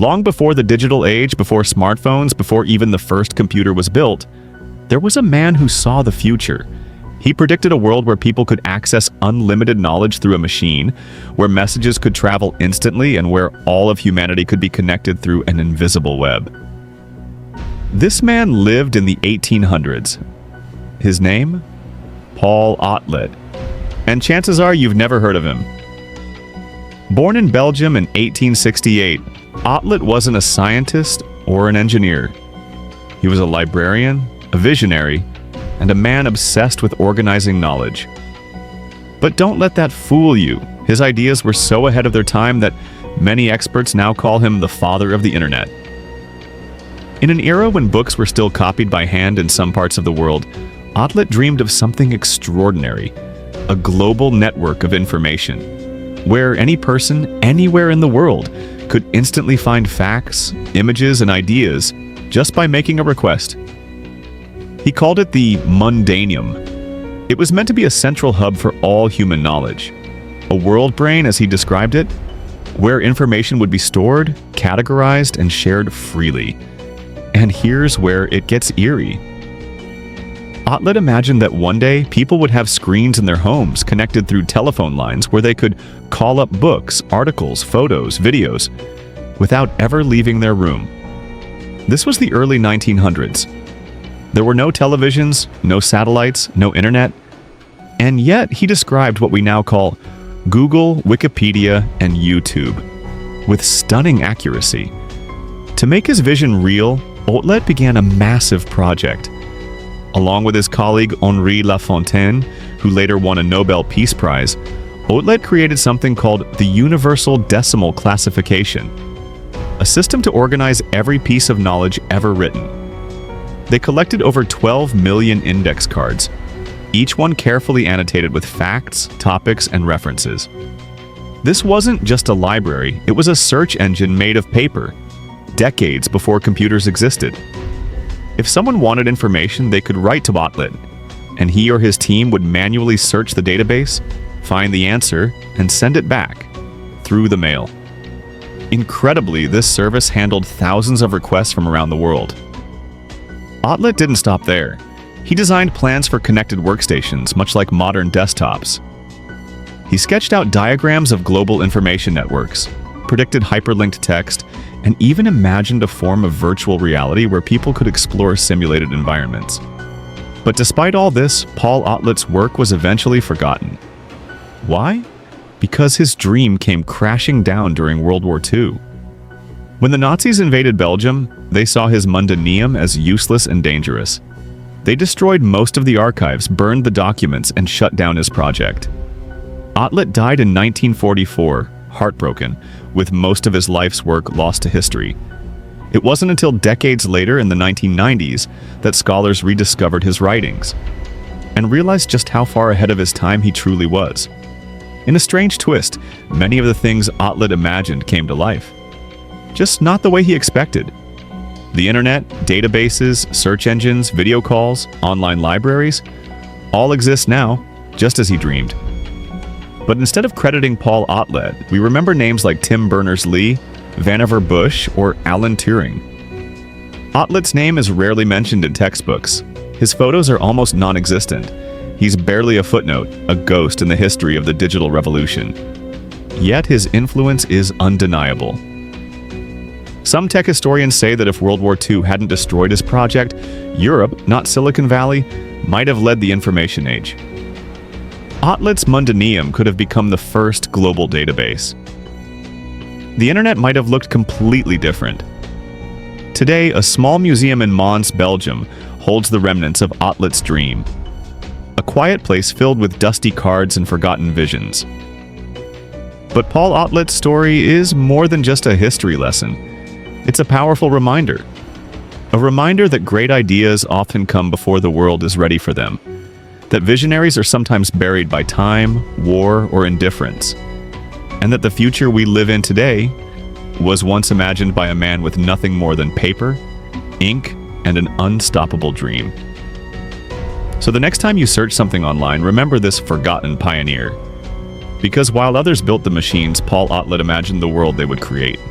Long before the digital age, before smartphones, before even the first computer was built, there was a man who saw the future. He predicted a world where people could access unlimited knowledge through a machine, where messages could travel instantly, and where all of humanity could be connected through an invisible web. This man lived in the 1800s. His name? Paul Otlet. And chances are you've never heard of him. Born in Belgium in 1868, Otlet wasn't a scientist or an engineer. He was a librarian, a visionary, and a man obsessed with organizing knowledge. But don't let that fool you. His ideas were so ahead of their time that many experts now call him the father of the internet. In an era when books were still copied by hand in some parts of the world, Otlet dreamed of something extraordinary, a global network of information, where any person, anywhere in the world, could instantly find facts, images, and ideas just by making a request. He called it the Mundaneum. It was meant to be a central hub for all human knowledge, a world brain, as he described it, where information would be stored, categorized, and shared freely. And here's where it gets eerie. Otlet imagined that one day people would have screens in their homes connected through telephone lines where they could call up books, articles, photos, videos, without ever leaving their room. This was the early 1900s. There were no televisions, no satellites, no internet, and yet he described what we now call Google, Wikipedia, and YouTube with stunning accuracy. To make his vision real, Otlet began a massive project. Along with his colleague Henri Lafontaine, who later won a Nobel Peace Prize, Otlet created something called the Universal Decimal Classification, a system to organize every piece of knowledge ever written. They collected over 12 million index cards, each one carefully annotated with facts, topics, and references. This wasn't just a library, it was a search engine made of paper, decades before computers existed. If someone wanted information, they could write to Otlet, and he or his team would manually search the database, find the answer, and send it back through the mail. Incredibly, this service handled thousands of requests from around the world. Otlet didn't stop there. He designed plans for connected workstations, much like modern desktops. He sketched out diagrams of global information networks, predicted hyperlinked text, and even imagined a form of virtual reality where people could explore simulated environments. But despite all this, Paul Otlet's work was eventually forgotten. Why? Because his dream came crashing down during World War II. When the Nazis invaded Belgium, they saw his Mundaneum as useless and dangerous. They destroyed most of the archives, burned the documents, and shut down his project. Otlet died in 1944, heartbroken, with most of his life's work lost to history. It wasn't until decades later, in the 1990s, that scholars rediscovered his writings and realized just how far ahead of his time he truly was. In a strange twist, many of the things Otlet imagined came to life. Just not the way he expected. The internet, databases, search engines, video calls, online libraries, all exist now, just as he dreamed. But instead of crediting Paul Otlet, we remember names like Tim Berners-Lee, Vannevar Bush, or Alan Turing. Otlet's name is rarely mentioned in textbooks. His photos are almost non-existent. He's barely a footnote, a ghost in the history of the digital revolution. Yet his influence is undeniable. Some tech historians say that if World War II hadn't destroyed his project, Europe, not Silicon Valley, might have led the information age. Otlet's Mundaneum could have become the first global database. The internet might have looked completely different. Today, a small museum in Mons, Belgium, holds the remnants of Otlet's dream. A quiet place filled with dusty cards and forgotten visions. But Paul Otlet's story is more than just a history lesson. It's a powerful reminder. A reminder that great ideas often come before the world is ready for them. That visionaries are sometimes buried by time, war, or indifference. And that the future we live in today was once imagined by a man with nothing more than paper, ink, and an unstoppable dream. So the next time you search something online, remember this forgotten pioneer. Because while others built the machines, Paul Otlet imagined the world they would create.